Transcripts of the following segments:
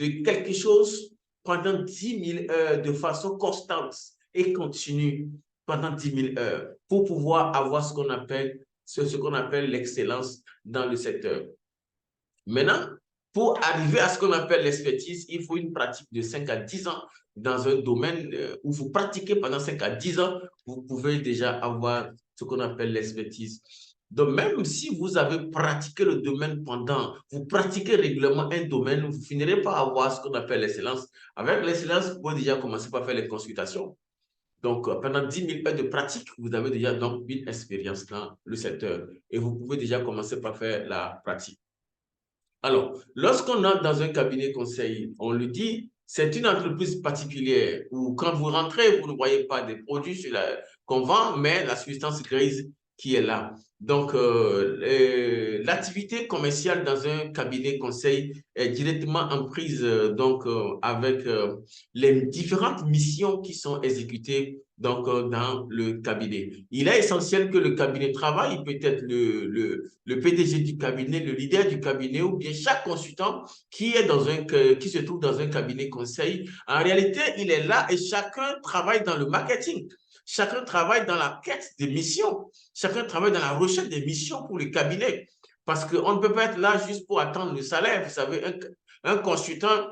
de quelque chose pendant 10 000 heures de façon constante et continue pendant 10 000 heures pour pouvoir avoir ce qu'on appelle l'excellence dans le secteur. Maintenant, pour arriver à ce qu'on appelle l'expertise, il faut une pratique de 5 à 10 ans dans un domaine où vous pratiquez pendant 5 à 10 ans, vous pouvez déjà avoir ce qu'on appelle l'expertise. Donc, même si vous avez pratiqué le domaine vous pratiquez régulièrement un domaine, vous finirez par avoir ce qu'on appelle l'excellence. Avec l'excellence, vous pouvez déjà commencer par faire les consultations. Donc, pendant 10 000 heures de pratique, vous avez déjà donc une expérience dans le secteur et vous pouvez déjà commencer par faire la pratique. Alors, lorsqu'on entre dans un cabinet conseil, on le dit, c'est une entreprise particulière où quand vous rentrez, vous ne voyez pas des produits qu'on vend, mais la substance grise qui est là. Donc, l'activité commerciale dans un cabinet conseil est directement en prise avec les différentes missions qui sont exécutées dans le cabinet. Il est essentiel que le cabinet travaille, peut-être le PDG du cabinet, le leader du cabinet ou bien chaque consultant qui se trouve dans un cabinet conseil. En réalité, il est là et chacun travaille dans le marketing. Chacun travaille dans la quête des missions. Chacun travaille dans la recherche des missions pour le cabinet. Parce qu'on ne peut pas être là juste pour attendre le salaire. Vous savez, un consultant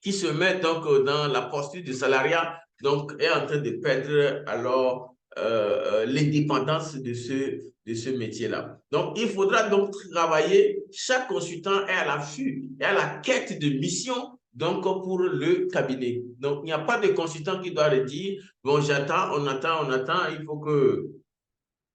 qui se met donc dans la posture du salariat donc est en train de perdre alors l'indépendance de ce métier-là. Donc, il faudra donc travailler, chaque consultant est à l'affût, est à la quête de mission donc pour le cabinet. Donc, il n'y a pas de consultant qui doit le dire, bon, j'attends, on attend, il faut que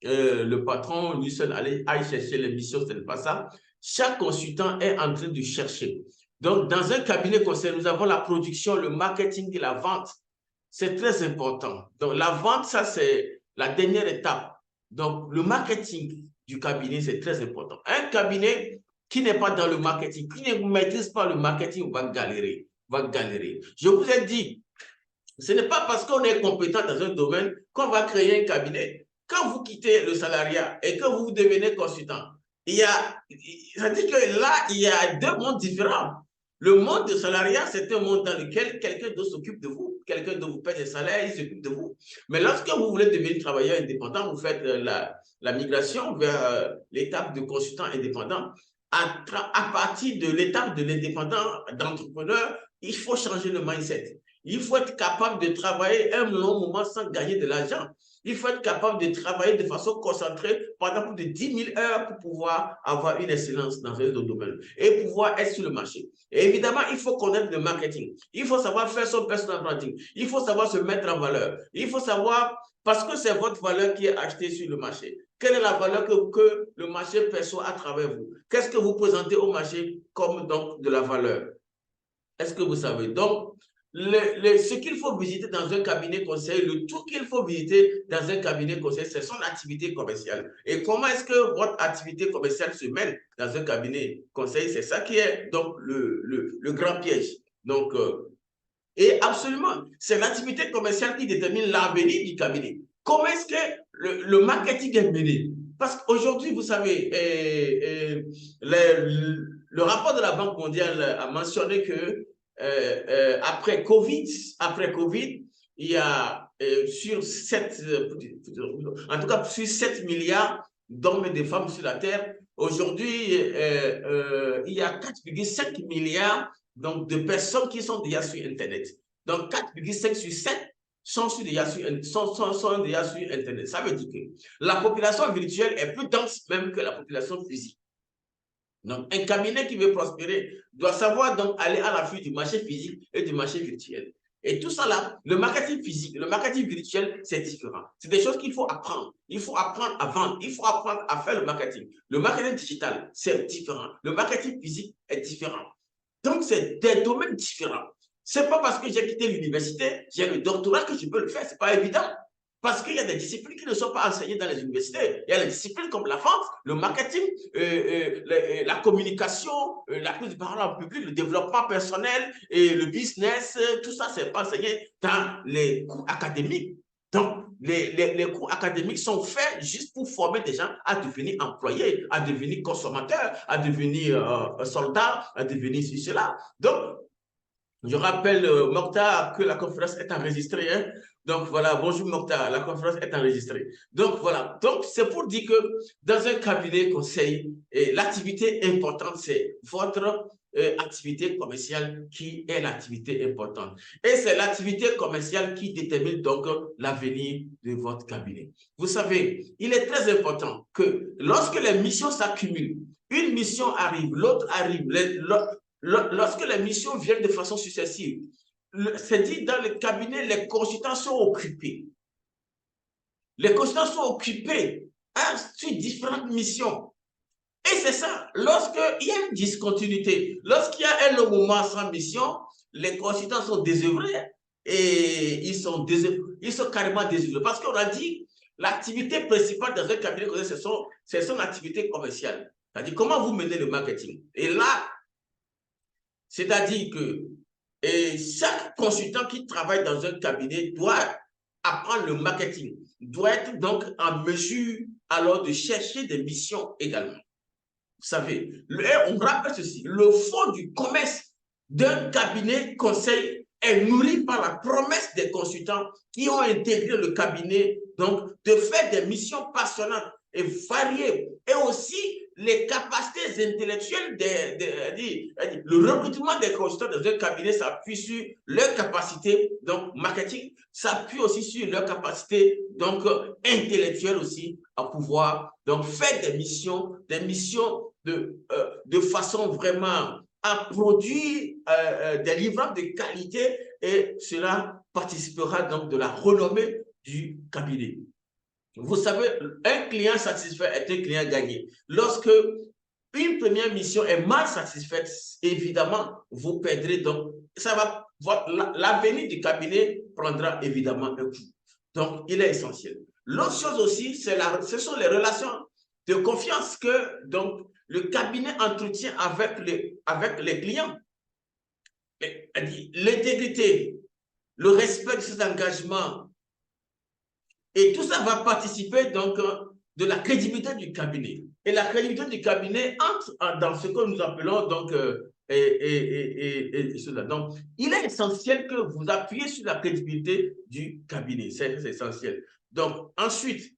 le patron, lui seul, aille chercher les missions, ce n'est pas ça. Chaque consultant est en train de chercher. Donc, dans un cabinet conseil, nous avons la production, le marketing et la vente. C'est très important. Donc, la vente, ça, c'est la dernière étape. Donc, le marketing du cabinet, c'est très important. Un cabinet qui n'est pas dans le marketing, qui ne maîtrise pas le marketing, va galérer. Je vous ai dit, ce n'est pas parce qu'on est compétent dans un domaine qu'on va créer un cabinet. Quand vous quittez le salariat et que vous devenez consultant, ça dit que là, il y a deux mondes différents. Le monde du salariat, c'est un monde dans lequel quelqu'un d'autre s'occupe de vous, quelqu'un d'autre vous paie des salaires, il s'occupe de vous. Mais lorsque vous voulez devenir travailleur indépendant, vous faites la migration vers l'étape de consultant indépendant. À partir de l'étape de l'indépendant, d'entrepreneur, il faut changer le mindset. Il faut être capable de travailler un long moment sans gagner de l'argent. Il faut être capable de travailler de façon concentrée pendant plus de 10 000 heures pour pouvoir avoir une excellence dans un domaine et pouvoir être sur le marché. Et évidemment, il faut connaître le marketing. Il faut savoir faire son personal branding. Il faut savoir se mettre en valeur. Il faut savoir, parce que c'est votre valeur qui est achetée sur le marché. Quelle est la valeur que le marché perçoit à travers vous? Qu'est-ce que vous présentez au marché comme donc de la valeur? Est-ce que vous savez? Donc, ce qu'il faut visiter dans un cabinet conseil, le tout qu'il faut visiter dans un cabinet conseil, c'est son activité commerciale. Et comment est-ce que votre activité commerciale se mêle dans un cabinet conseil? C'est ça qui est donc le grand piège. Donc, et absolument, c'est l'activité commerciale qui détermine l'avenir du cabinet. Comment est-ce que le marketing est mené? Parce qu'aujourd'hui, vous savez, le rapport de la Banque mondiale a mentionné que après COVID, il y a sur 7, en tout cas sur 7 milliards d'hommes et de femmes sur la Terre, aujourd'hui, il y a 4,5 milliards donc, de personnes qui sont déjà sur Internet. Donc, 4,5 sur 7 sont déjà sur Internet. Ça veut dire que la population virtuelle est plus dense même que la population physique. Donc, un cabinet qui veut prospérer doit savoir donc aller à l'affût du marché physique et du marché virtuel. Et tout ça là, le marketing physique, le marketing virtuel, c'est différent. C'est des choses qu'il faut apprendre. Il faut apprendre à vendre. Il faut apprendre à faire le marketing. Le marketing digital, c'est différent. Le marketing physique est différent. Donc, c'est des domaines différents. Ce n'est pas parce que j'ai quitté l'université, j'ai le doctorat que je peux le faire. Ce n'est pas évident. Parce qu'il y a des disciplines qui ne sont pas enseignées dans les universités. Il y a des disciplines comme la vente, le marketing, la communication, la prise de parole en public, le développement personnel et le business. Tout ça, ce n'est pas enseigné dans les cours académiques. Donc, les cours académiques sont faits juste pour former des gens à devenir employés, à devenir consommateurs, à devenir soldats, à devenir cela. Donc, Je rappelle, Mokhtar, que la conférence est enregistrée. Hein? Donc voilà, bonjour Mokhtar, la conférence est enregistrée. Donc voilà, donc c'est pour dire que dans un cabinet conseil, l'activité importante, c'est votre activité commerciale qui est l'activité importante. Et c'est l'activité commerciale qui détermine donc l'avenir de votre cabinet. Vous savez, il est très important que lorsque les missions s'accumulent, une mission arrive, l'autre arrive, lorsque les missions viennent de façon successive, c'est dit dans le cabinet, les consultants sont occupés. Les consultants sont occupés sur différentes missions. Et c'est ça, lorsqu'il y a une discontinuité, lorsqu'il y a un moment sans mission, les consultants sont désœuvrés et ils sont carrément désœuvrés. Parce qu'on a dit, l'activité principale dans un cabinet, c'est son activité commerciale. C'est-à-dire comment vous menez le marketing. Et là, c'est-à-dire que chaque consultant qui travaille dans un cabinet doit apprendre le marketing, doit être donc en mesure alors de chercher des missions également. Vous savez, on rappelle ceci, le fond du commerce d'un cabinet conseil est nourri par la promesse des consultants qui ont intégré le cabinet, donc de faire des missions passionnantes et variées, et aussi les capacités intellectuelles, le recrutement des consultants dans un cabinet s'appuie sur leur capacité, donc marketing, s'appuie aussi sur leur capacité, donc intellectuelle aussi, à pouvoir donc faire des missions de façon vraiment à produire des livrables de qualité et cela participera donc de la renommée du cabinet. Vous savez, un client satisfait est un client gagné. Lorsque une première mission est mal satisfaite, évidemment, vous perdrez donc, l'avenir du cabinet prendra évidemment un coup. Donc, il est essentiel. L'autre chose aussi, ce sont les relations de confiance que donc, le cabinet entretient avec les clients. L'intégrité, le respect de ses engagements, et tout ça va participer donc de la crédibilité du cabinet. Et la crédibilité du cabinet entre dans ce que nous appelons donc cela. Donc, il est essentiel que vous appuyez sur la crédibilité du cabinet. C'est essentiel. Donc, ensuite,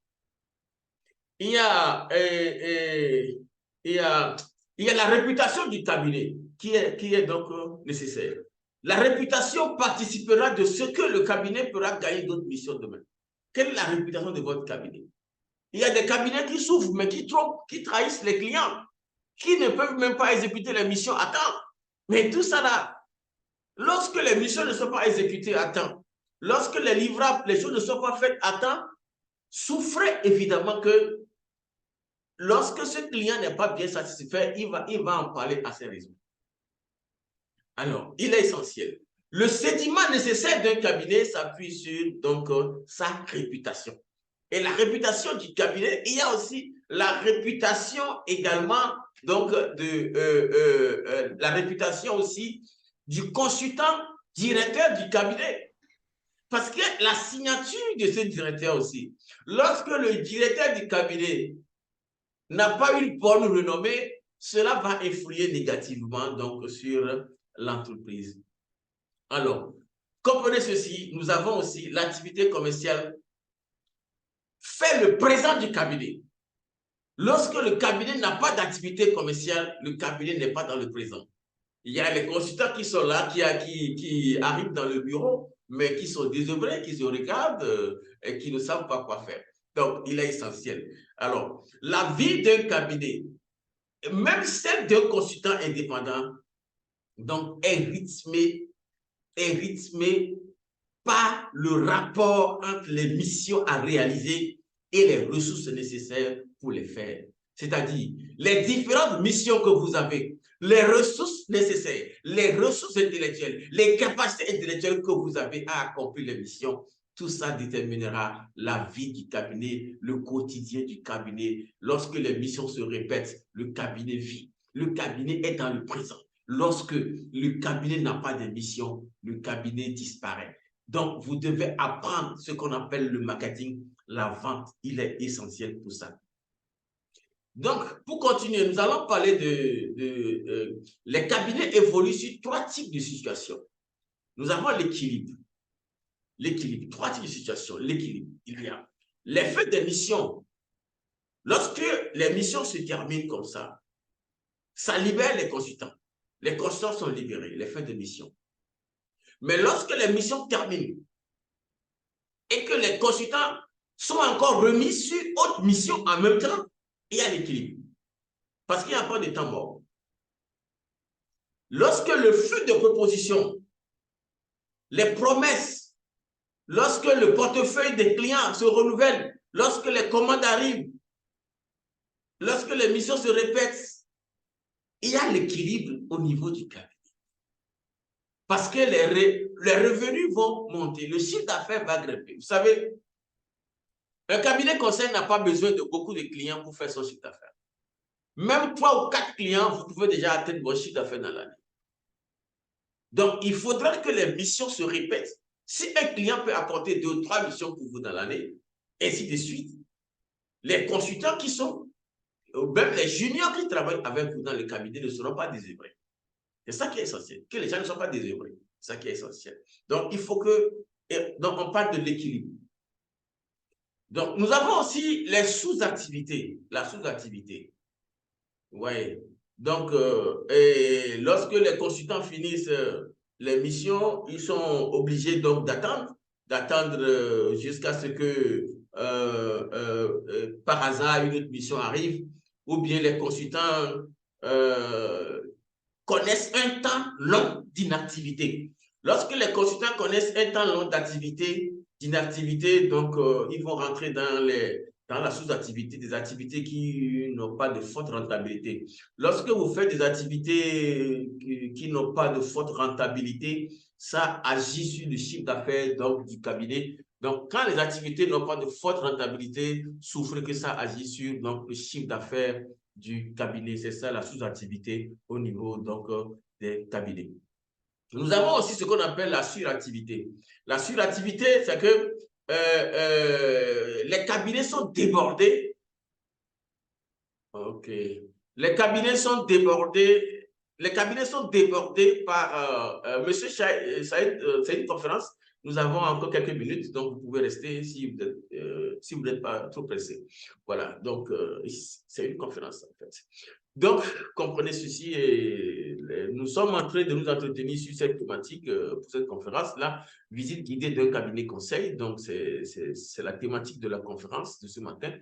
il y a, il y a la réputation du cabinet qui est donc nécessaire. La réputation participera de ce que le cabinet pourra gagner d'autres missions demain. Quelle est la réputation de votre cabinet? Il y a des cabinets qui souffrent, mais qui trahissent les clients, qui ne peuvent même pas exécuter les missions à temps. Mais tout ça là, lorsque les missions ne sont pas exécutées à temps, lorsque les livrables, les choses ne sont pas faites à temps, souffrez évidemment que lorsque ce client n'est pas bien satisfait, il va en parler à ses réseaux. Alors, il est essentiel. Le sédiment nécessaire d'un cabinet s'appuie sur donc, sa réputation. Et la réputation du cabinet, il y a aussi la réputation également, donc, la réputation aussi du consultant directeur du cabinet. Parce que la signature de ce directeur aussi, lorsque le directeur du cabinet n'a pas une bonne renommée, cela va influer négativement donc, sur l'entreprise. Alors, comprenez ceci, nous avons aussi l'activité commerciale fait le présent du cabinet. Lorsque le cabinet n'a pas d'activité commerciale, le cabinet n'est pas dans le présent. Il y a les consultants qui sont là, qui arrivent dans le bureau, mais qui sont désœuvrés, qui se regardent et qui ne savent pas quoi faire. Donc, il est essentiel. Alors, la vie d'un cabinet, même celle d'un consultant indépendant, donc, est rythmée par le rapport entre les missions à réaliser et les ressources nécessaires pour les faire. C'est-à-dire, les différentes missions que vous avez, les ressources nécessaires, les ressources intellectuelles, les capacités intellectuelles que vous avez à accomplir les missions, tout ça déterminera la vie du cabinet, le quotidien du cabinet. Lorsque les missions se répètent, le cabinet vit. Le cabinet est dans le présent. Lorsque le cabinet n'a pas de mission, le cabinet disparaît. Donc, vous devez apprendre ce qu'on appelle le marketing, la vente. Il est essentiel pour ça. Donc, pour continuer, nous allons parler les cabinets évoluent sur 3 types de situations. nous avons l'équilibre. L'équilibre, trois types de situations. L'équilibre, il y a les fins des missions. Lorsque les missions se terminent comme ça libère les consultants. Les consultants sont libérés, les fins de mission. Mais lorsque les missions terminent et que les consultants sont encore remis sur autre mission en même temps, il y a l'équilibre. Parce qu'il n'y a pas de temps mort. Lorsque le flux de propositions, les promesses, lorsque le portefeuille des clients se renouvelle, lorsque les commandes arrivent, lorsque les missions se répètent, il y a l'équilibre au niveau du cabinet. Parce que les revenus vont monter, le chiffre d'affaires va grimper. Vous savez, un cabinet conseil n'a pas besoin de beaucoup de clients pour faire son chiffre d'affaires. Même 3 ou 4 clients, vous pouvez déjà atteindre votre chiffre d'affaires dans l'année. Donc, il faudra que les missions se répètent. Si un client peut apporter 2 ou 3 missions pour vous dans l'année, ainsi de suite, les consultants qui sont, même les juniors qui travaillent avec vous dans le cabinet ne seront pas désœuvrés. C'est ça qui est essentiel, que les gens ne soient pas désœuvrés. C'est ça qui est essentiel. Donc, il faut que... Donc, on parle de l'équilibre. Donc, nous avons aussi les sous-activités. La sous-activité. Oui. Donc, lorsque les consultants finissent les missions, ils sont obligés donc d'attendre jusqu'à ce que par hasard une autre mission arrive, ou bien les consultants connaissent un temps long d'inactivité. Lorsque les consultants connaissent un temps long d'inactivité, donc ils vont rentrer dans la sous-activité, des activités qui n'ont pas de forte rentabilité. Lorsque vous faites des activités qui n'ont pas de forte rentabilité, ça agit sur le chiffre d'affaires du cabinet. Donc, quand les activités n'ont pas de forte rentabilité, souffrez que ça agit sur donc, le chiffre d'affaires du cabinet. C'est ça la sous-activité au niveau donc, des cabinets. Nous avons aussi ce qu'on appelle la suractivité. La suractivité, c'est que les cabinets sont débordés. OK. Les cabinets sont débordés. Les cabinets sont débordés par Monsieur Saïd, c'est une conférence. Nous avons encore quelques minutes, donc vous pouvez rester si vous n'êtes pas trop pressé. Voilà, donc c'est une conférence en fait. Donc, comprenez ceci, et nous sommes en train de nous entretenir sur cette thématique pour cette conférence-là, visite guidée d'un cabinet conseil. Donc, c'est la thématique de la conférence de ce matin.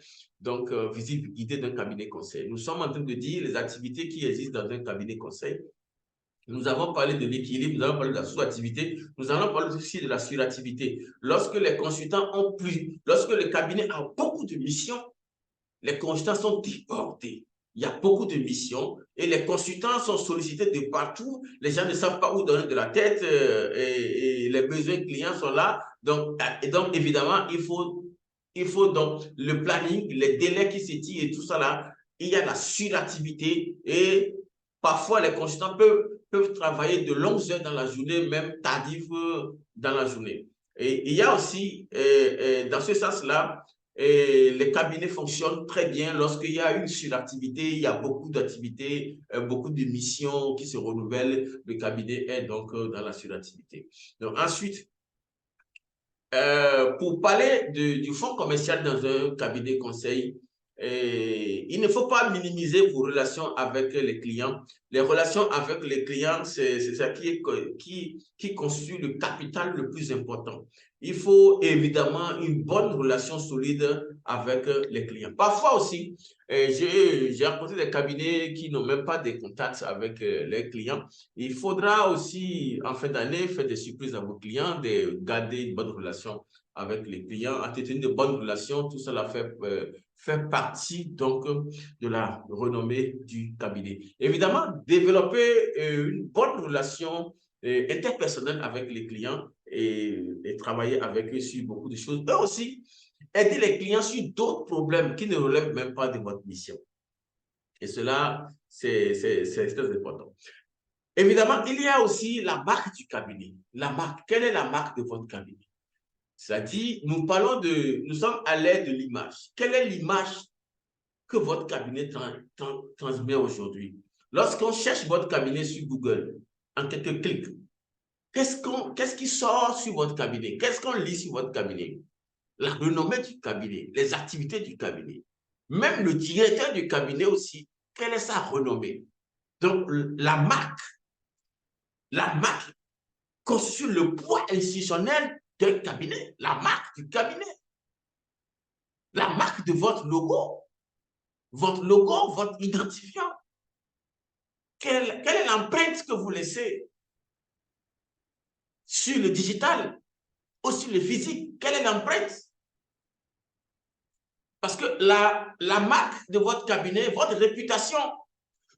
Donc, visite guidée d'un cabinet conseil. Nous sommes en train de dire les activités qui existent dans un cabinet conseil. Nous avons parlé de l'équilibre, nous avons parlé de la sous-activité, nous allons parler aussi de la suractivité. Lorsque les consultants ont lorsque le cabinet a beaucoup de missions, les consultants sont débordés. Il y a beaucoup de missions et les consultants sont sollicités de partout. Les gens ne savent pas où donner de la tête et les besoins clients sont là. Donc, évidemment, il faut donc le planning, les délais qui s'étirent et tout ça là. Il y a la suractivité et parfois les consultants peuvent travailler de longues heures dans la journée, même tardives dans la journée. Et il y a aussi, dans ce sens-là, et les cabinets fonctionnent très bien lorsqu'il y a une suractivité, il y a beaucoup d'activités, beaucoup de missions qui se renouvellent. Le cabinet est donc dans la suractivité. Donc ensuite, pour parler du fonds commercial dans un cabinet conseil, il ne faut pas minimiser vos relations avec les clients. Les relations avec les clients, c'est ça qui constitue le capital le plus important. Il faut évidemment une bonne relation solide avec les clients. Parfois aussi, j'ai rencontré des cabinets qui n'ont même pas de contacts avec les clients. Il faudra aussi, en fin d'année, faire des surprises à vos clients, de garder une bonne relation avec les clients, entretenir de bonnes relations. Tout cela fait partie donc de la renommée du cabinet. Évidemment, développer une bonne relation interpersonnelle avec les clients et travailler avec eux sur beaucoup de choses. Eux aussi, aider les clients sur d'autres problèmes qui ne relèvent même pas de votre mission. Et cela, c'est très important. Évidemment, il y a aussi la marque du cabinet. La marque, quelle est la marque de votre cabinet? C'est-à-dire, nous sommes à l'ère de l'image. Quelle est l'image que votre cabinet transmet aujourd'hui? Lorsqu'on cherche votre cabinet sur Google, en quelques clics, qu'est-ce qui sort sur votre cabinet? Qu'est-ce qu'on lit sur votre cabinet? La renommée du cabinet, les activités du cabinet. Même le directeur du cabinet aussi, quelle est sa renommée? Donc, la marque constitue le poids institutionnel d'un cabinet, la marque du cabinet, la marque de votre logo, votre identifiant. Quelle est l'empreinte que vous laissez sur le digital ou sur le physique? Quelle est l'empreinte? Parce que la marque de votre cabinet, votre réputation,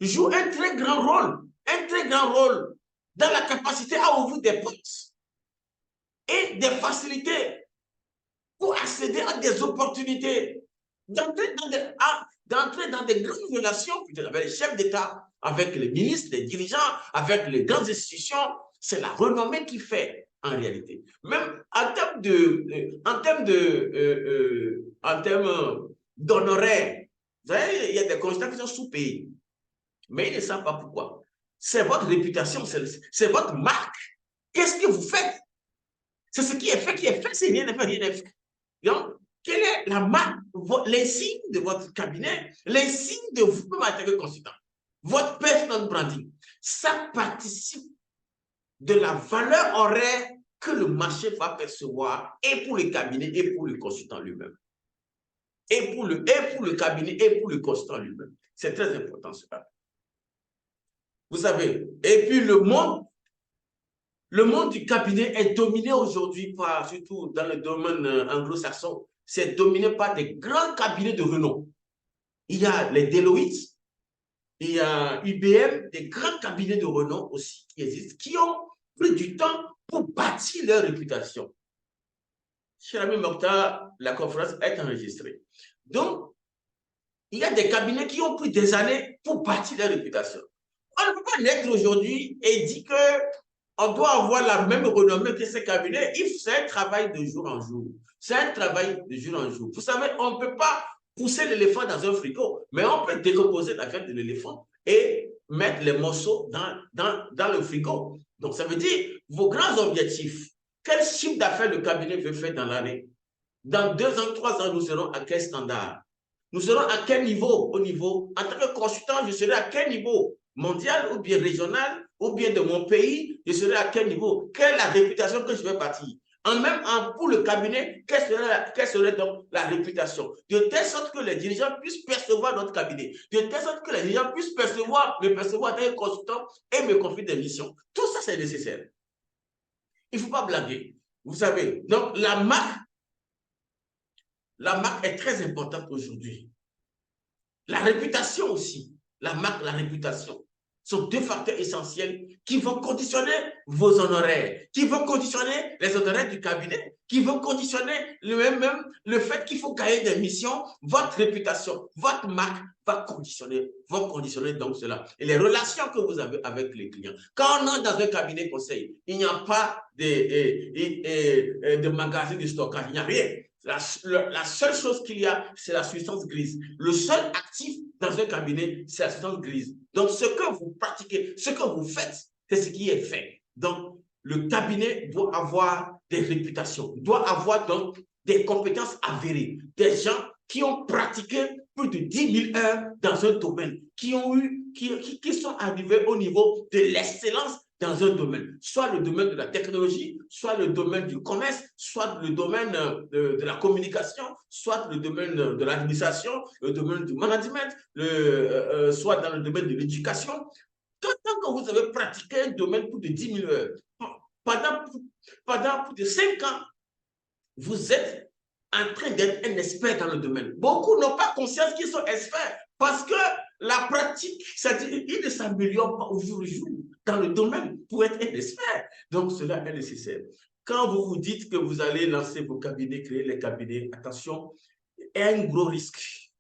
joue un très grand rôle dans la capacité à ouvrir des portes et des facilités pour accéder à des opportunités, d'entrer dans des grandes relations, peut-être avec les chefs d'État, avec les ministres, les dirigeants, avec les grandes institutions. C'est la renommée qui fait en réalité. Même en termes d'honoraires, vous savez, il y a des consultants qui sont sous-payés, mais ils ne savent pas pourquoi. C'est votre réputation, c'est votre marque. Qu'est-ce que vous faites? C'est ce qui est fait, c'est rien n'est fait, rien n'est fait. Donc, quelle est la marque, l'insigne de votre cabinet, l'insigne de vous-même en tant que consultant, votre personal branding? Ça participe de la valeur horaire que le marché va percevoir et pour le cabinet et pour le consultant lui-même. Et pour le cabinet et pour le consultant lui-même. C'est très important cela. Vous savez, et puis le monde du cabinet est dominé aujourd'hui par, surtout dans le domaine anglo-saxon, c'est dominé par des grands cabinets de renom. Il y a les Deloitte, il y a IBM, des grands cabinets de renom aussi qui existent, qui ont pris du temps pour bâtir leur réputation. Cher ami Mokhtar, la conférence est enregistrée. Donc, il y a des cabinets qui ont pris des années pour bâtir leur réputation. On ne peut pas naître aujourd'hui et dire qu'on doit avoir la même renommée que ces cabinets. C'est un travail de jour en jour. C'est un travail de jour en jour. Vous savez, on ne peut pas pousser l'éléphant dans un frigo, mais on peut décomposer la viande de l'éléphant et mettre les morceaux dans le frigo. Donc, ça veut dire vos grands objectifs. Quel chiffre d'affaires le cabinet veut faire dans l'année? Dans 2 ans, 3 ans, nous serons à quel standard? Nous serons à quel niveau? En tant que consultant, je serai à quel niveau? Mondial ou bien régional ou bien de mon pays, je serai à quel niveau? Quelle est la réputation que je vais bâtir? Pour le cabinet, quelle serait donc la réputation? De telle sorte que les dirigeants puissent percevoir notre cabinet, de telle sorte que les dirigeants puissent me percevoir en tant que consultant et me confier des missions. Tout ça, c'est nécessaire. Il ne faut pas blaguer. Vous savez, donc la marque est très importante aujourd'hui. La réputation aussi, la marque, la réputation, sont 2 facteurs essentiels qui vont conditionner vos honoraires, qui vont conditionner les honoraires du cabinet, qui vont conditionner même le fait qu'il faut gagner des missions. Votre réputation, votre marque vont conditionner donc cela. Et les relations que vous avez avec les clients. Quand on entre dans un cabinet conseil, il n'y a pas de magasin de stockage, il n'y a rien. La seule chose qu'il y a, c'est la substance grise. Le seul actif dans un cabinet, c'est la substance grise. Donc, ce que vous pratiquez, ce que vous faites, c'est ce qui est fait. Donc, le cabinet doit avoir des réputations, doit avoir donc des compétences avérées, des gens qui ont pratiqué plus de 10 000 heures dans un domaine, qui sont arrivés au niveau de l'excellence dans un domaine, soit le domaine de la technologie, soit le domaine du commerce, soit le domaine de la communication, soit le domaine de l'administration, le domaine du management, soit dans le domaine de l'éducation. Tant que vous avez pratiqué un domaine pour de 10 000 heures, pendant plus de 5 ans, vous êtes en train d'être un expert dans le domaine. Beaucoup n'ont pas conscience qu'ils sont experts parce que la pratique, c'est-à-dire, ils ne s'améliorent pas au jour le jour dans le domaine pour être un expert. Donc, cela est nécessaire. Quand vous vous dites que vous allez lancer vos cabinets, créer les cabinets, attention, il y a un gros risque.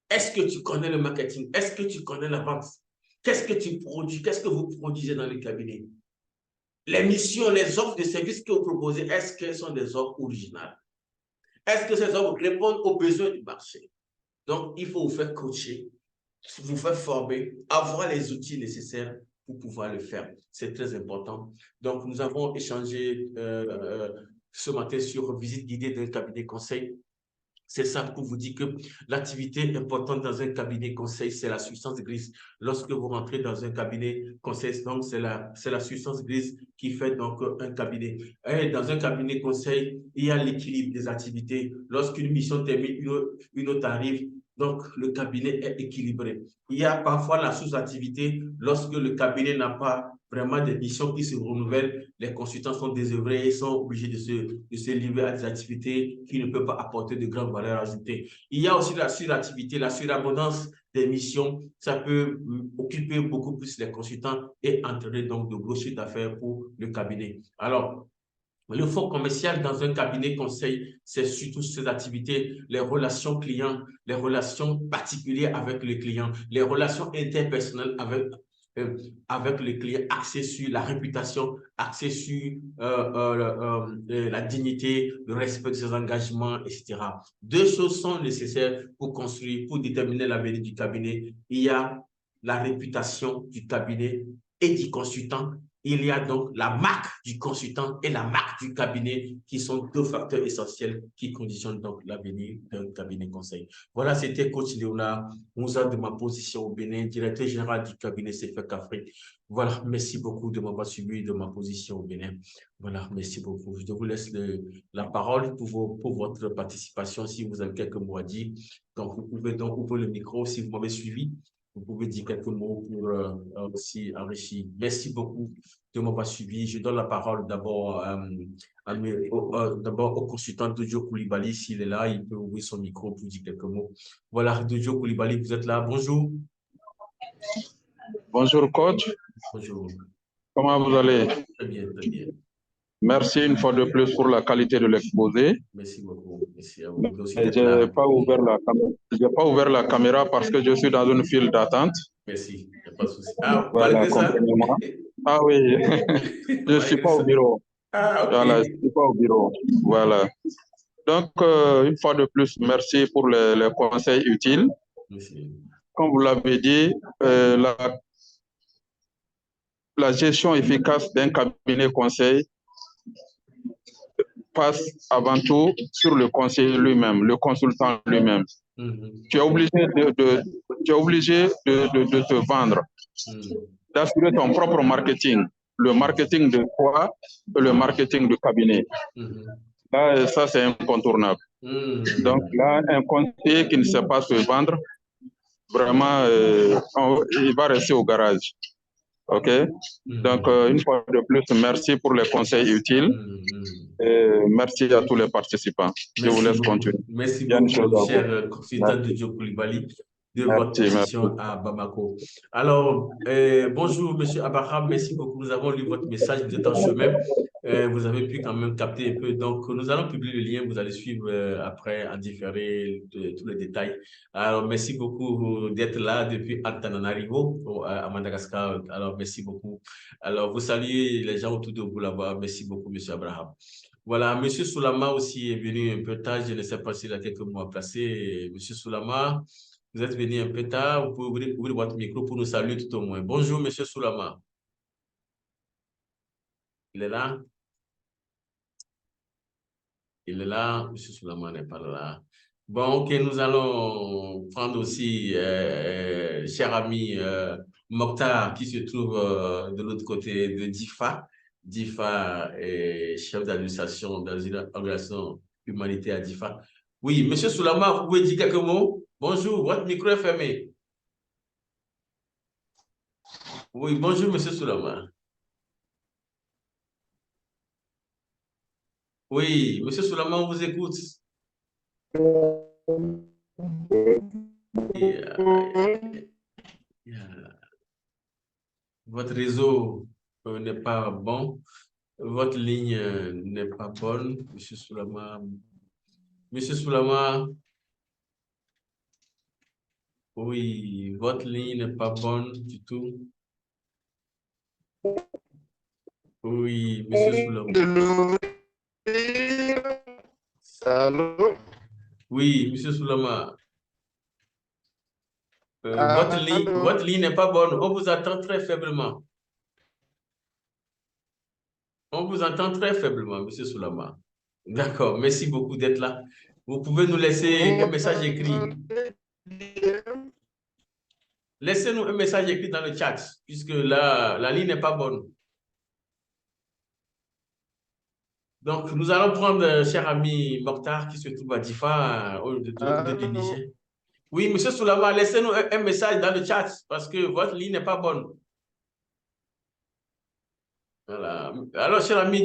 Est-ce que tu connais le marketing? Est-ce que tu connais la vente? Qu'est-ce que tu produis? Qu'est-ce que vous produisez dans les cabinets? Les missions, les offres de services que vous proposez, est-ce qu'elles sont des offres originales? Est-ce que ces offres répondent aux besoins du marché? Donc, il faut vous faire coacher, vous faire former, avoir les outils nécessaires pour pouvoir le faire. C'est très important. Donc, nous avons échangé ce matin sur visite guidée d'un cabinet conseil. C'est ça pour vous dire que l'activité importante dans un cabinet conseil, c'est la substance grise. Lorsque vous rentrez dans un cabinet conseil, donc c'est la substance grise qui fait donc un cabinet. Et dans un cabinet conseil, il y a l'équilibre des activités. Lorsqu'une mission termine, une autre arrive. Donc, le cabinet est équilibré. Il y a parfois la sous-activité lorsque le cabinet n'a pas vraiment des missions qui se renouvellent. Les consultants sont désœuvrés, sont obligés de se livrer à des activités qui ne peuvent pas apporter de grande valeur ajoutée. Il y a aussi la suractivité, la surabondance des missions. Ça peut occuper beaucoup plus les consultants et entraîner donc de gros chiffres d'affaires pour le cabinet. Alors, le fond commercial dans un cabinet conseil, c'est surtout ces activités, les relations clients, les relations particulières avec le client, les relations interpersonnelles avec le client, axées sur la réputation, axées sur la dignité, le respect de ses engagements, etc. Deux choses sont nécessaires pour construire, pour déterminer l'avenir du cabinet. Il y a la réputation du cabinet et du consultant. Il y a donc la marque du consultant et la marque du cabinet qui sont deux facteurs essentiels qui conditionnent donc l'avenir d'un cabinet conseil. Voilà, c'était coach Léonard Moussa de ma position au Bénin, directeur général du cabinet CFEC Afrique. Voilà, merci beaucoup de m'avoir suivi de ma position au Bénin. Voilà, merci beaucoup. Je vous laisse la parole pour votre participation si vous avez quelques mots à dire. Donc, vous pouvez donc ouvrir le micro si vous m'avez suivi. Vous pouvez dire quelques mots pour aussi enrichir. Merci beaucoup de m'avoir suivi. Je donne la parole d'abord d'abord au consultant Dojo Koulibaly. S'il est là, il peut ouvrir son micro pour dire quelques mots. Voilà, Dojo Koulibaly, vous êtes là. Bonjour. Bonjour, coach. Bonjour. Comment vous allez? Très bien, très bien. Merci une fois de plus pour la qualité de l'exposé. Merci beaucoup. Merci à vous. Je n'ai pas ouvert la caméra parce que je suis dans une file d'attente. Merci, il n'y a pas de souci. Ah, voilà, malgré ça? Ah oui, je ne suis pas au bureau. Ah, ok. Voilà, je ne suis pas au bureau. Voilà. Donc, une fois de plus, merci pour les conseils utiles. Merci. Comme vous l'avez dit, la gestion efficace d'un cabinet conseil passe avant tout sur le conseiller lui-même, le consultant lui-même. Tu es obligé de te vendre, d'assurer ton propre marketing, le marketing de toi et le marketing du cabinet. Là, ça, c'est incontournable. Donc là, un conseiller qui ne sait pas se vendre, vraiment, il va rester au garage. OK? Donc, une fois de plus, merci pour les conseils utiles. Et merci à tous les participants. Je vous laisse continuer. Merci beaucoup, cher consultant Dojo Koulibaly, de votre position à Bamako. Alors, bonjour, monsieur Abraham, merci beaucoup. Nous avons lu votre message, vous êtes en chemin. Vous avez pu quand même capter un peu. Donc, nous allons publier le lien, vous allez suivre après en différé tous les détails. Alors, merci beaucoup d'être là depuis Antananarivo, à Madagascar. Alors, merci beaucoup. Alors, vous saluez les gens autour de vous là-bas. Merci beaucoup, monsieur Abraham. Voilà, monsieur Soulama aussi est venu un peu tard. Je ne sais pas s'il a quelques mots à placer. Monsieur Soulama, vous êtes venu un peu tard. Vous pouvez ouvrir votre micro pour nous saluer tout au moins. Bonjour, monsieur Soulama. Il est là? Il est là. Monsieur Soulama n'est pas là. Bon, ok, nous allons prendre aussi cher ami Mokhtar qui se trouve de l'autre côté de DIFA. DIFA est chef d'administration dans une organisation humanitaire à DIFA. Oui, monsieur Soulama, vous pouvez dire quelques mots? Bonjour, votre micro est fermé. Oui, bonjour, monsieur Soulama. Oui, monsieur Soulama, on vous écoute. Votre réseau n'est pas bon. Votre ligne n'est pas bonne, monsieur Soulama. Monsieur Soulama, oui, votre ligne n'est pas bonne du tout. Oui, monsieur Soulama. Allô? Oui, monsieur Soulama. Votre ligne n'est pas bonne. On vous attend très faiblement. On vous entend très faiblement, Monsieur Soulama. D'accord, merci beaucoup d'être là. Vous pouvez nous laisser un message écrit. Laissez-nous un message écrit dans le chat, puisque là, la ligne n'est pas bonne. Donc, nous allons prendre, cher ami Mokhtar, qui se trouve à Difa, de l'autre côté du Niger. Oui, Monsieur Soulama, laissez-nous un message dans le chat, parce que votre ligne n'est pas bonne. Voilà. Alors, cher ami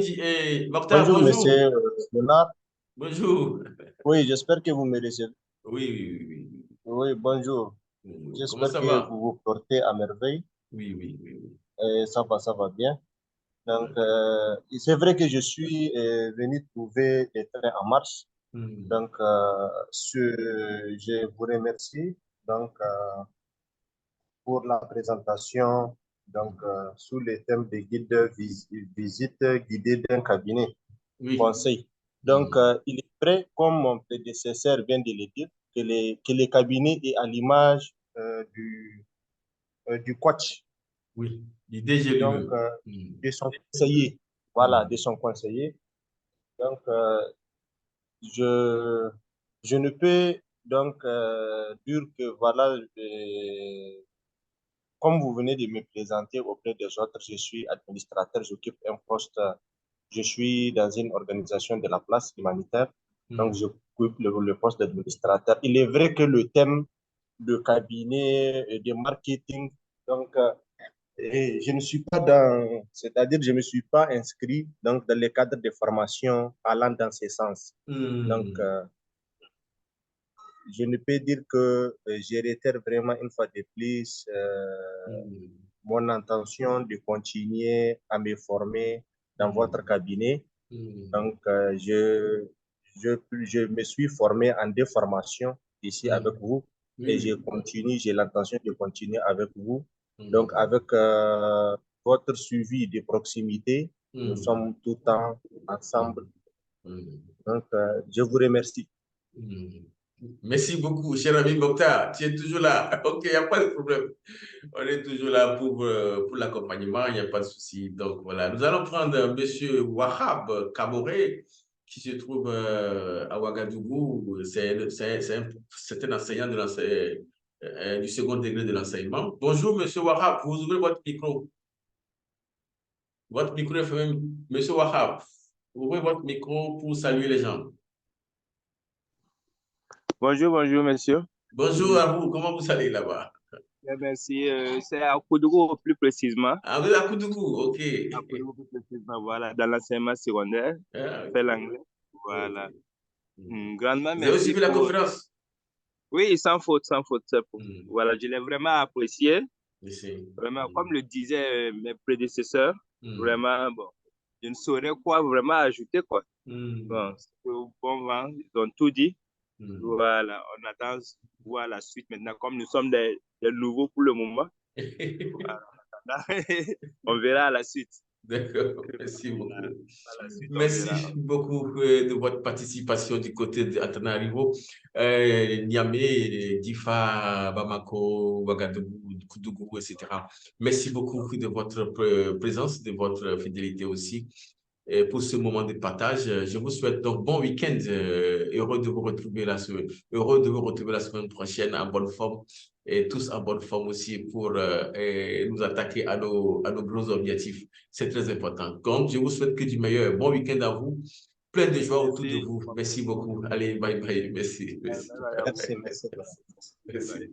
Mokhtar, Bonjour, bonjour. monsieur Léonard. Bonjour. Oui, j'espère que vous me recevez. Oui, oui, oui. Oui, bonjour. Comment J'espère ça que va? vous vous portez à merveille. Oui, oui, oui, oui. Ça va bien. Donc, c'est vrai que je suis venu trouver des trains en marche. Donc, je vous remercie donc, pour la présentation sous le thème de guide visite guidée d'un cabinet conseil. Donc, il est vrai, comme mon prédécesseur vient de le dire, que les cabinets est à l'image du coach. Oui, du DG Donc, de son conseiller. Voilà, de son conseiller. Donc, je ne peux donc dire que voilà, comme vous venez de me présenter auprès des autres, je suis administrateur, j'occupe un poste, je suis dans une organisation de la place humanitaire, donc j'occupe le poste d'administrateur. Il est vrai que le thème de cabinet et de marketing, donc je ne suis pas dans, c'est-à-dire je ne me suis pas inscrit donc, dans les cadres de formation allant dans ce sens. Donc, je ne peux dire que je réitère vraiment une fois de plus mon intention de continuer à me former dans votre cabinet. Donc, je me suis formé en 2 formations ici avec vous et j'ai l'intention de continuer avec vous. Donc, avec votre suivi de proximité, nous sommes tout le temps ensemble. Donc, je vous remercie. Merci beaucoup, cher ami Mokhtar. Tu es toujours là. OK, il n'y a pas de problème. On est toujours là pour l'accompagnement, il n'y a pas de souci. Donc voilà, nous allons prendre M. Wahab Kaboré, qui se trouve à Ouagadougou. C'est un enseignant du second degré de l'enseignement. Bonjour, M. Wahab, vous ouvrez votre micro. Votre micro est fermé. M. Wahab, ouvrez votre micro pour saluer les gens. Bonjour, bonjour, monsieur. Bonjour à vous, comment vous allez là-bas? Merci, c'est à Koudougou plus précisément. Ah, vous êtes à Koudougou, ok. À Koudougou plus précisément, voilà, dans l'enseignement secondaire, fait l'anglais, voilà. Grandement Vous avez merci suivi la conférence? Oui, sans faute, sans faute. Voilà, je l'ai vraiment apprécié. Vraiment, comme le disaient mes prédécesseurs, vraiment, bon, je ne saurais quoi vraiment ajouter, quoi. Bon, bon vent, ils ont tout dit. Voilà, on attend voir la suite maintenant, comme nous sommes des nouveaux pour le moment. Voilà, on verra à la suite. D'accord, merci beaucoup. Merci beaucoup de votre participation du côté d'Antananarivo, Niamey, Difa, Bamako, Ouagadougou, Koudougou, etc. Merci beaucoup de votre présence, de votre fidélité aussi. Et pour ce moment de partage, je vous souhaite donc bon week-end. Heureux de vous retrouver la semaine prochaine en bonne forme et tous en bonne forme aussi pour nous attaquer à nos gros objectifs. C'est très important. Donc, je vous souhaite que du meilleur. Bon week-end à vous. Plein de joie autour de vous. Merci beaucoup. Allez, bye bye. Merci. Merci. Merci.